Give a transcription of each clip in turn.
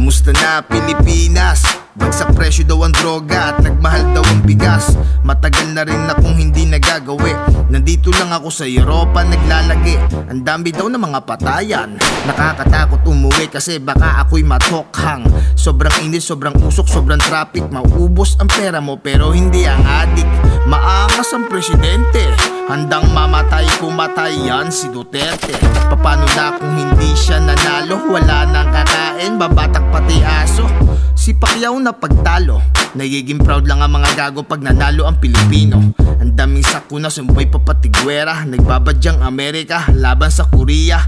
Kamusta na Pilipinas? Bagsak presyo daw ang droga at nagmahal daw ang bigas. Matagal na rin akong hindi nagagawi. Nandito lang ako sa Europa naglalagi. Ang dami daw ng mga patayan. Nakakatakot umuwi kasi baka ako'y matokhang. Sobrang init, sobrang usok, sobrang traffic. Mauubos ang pera mo pero hindi ang adik. Maangas ang presidente, handang mamatay kumatay yan si Duterte. Paano na kung hindi siya nanalo? Wala nang kakain, babatak pati aso. Si Pacquiao na pagtalo, nagiging proud lang ang mga gago pag nanalo ang Pilipino. Ang daming sakuna, sumbay pa pati gwera. Nagbabadyang Amerika laban sa Korea.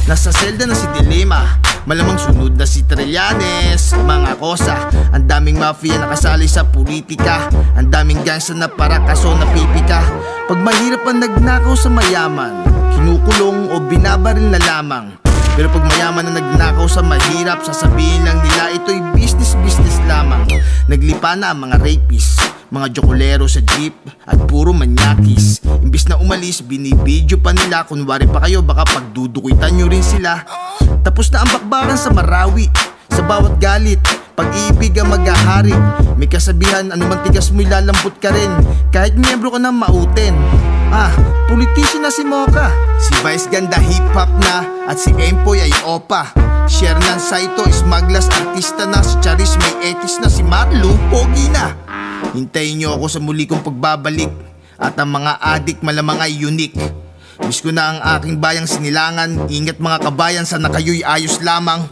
Nasa selda na si Dilema, malamang sunod na si Trillanes. Mga kosa, ang daming mafia nakasali sa politika. Ang daming gangsta na para kaso napipika. Pag mahirap ang nagnakaw sa mayaman, kinukulong o binabaril na lamang. Pero pag mayaman na nagnakaw sa mahirap, sasabihin lang nila ito'y business lamang. Naglipa na ang mga rapists, mga jokolero sa jeep at puro manyakis. Imbis na umalis, binibidyo pa nila. Kunwari pa kayo, baka pagdudukitan nyo rin sila. Tapos na ang bakbakan sa Marawi, sa bawat galit pag-ibig ang maghahari. May kasabihan, anumang tigas mo ilalambot ka rin, kahit miyembro ka ng mauten. Politician na si Mocha, si Vice ganda hip-hop na, at si Empoy ay opa. Shernan Saito, smugglers artista na. Si Charis may etis na. Si Marlo, pogi na. Hintayin nyo ako sa muli kong pagbabalik, at ang mga adik malamang ay unique. Miss ko na ang aking bayang sinilangan. Ingat mga kabayan, sana kayo'y ayos lamang.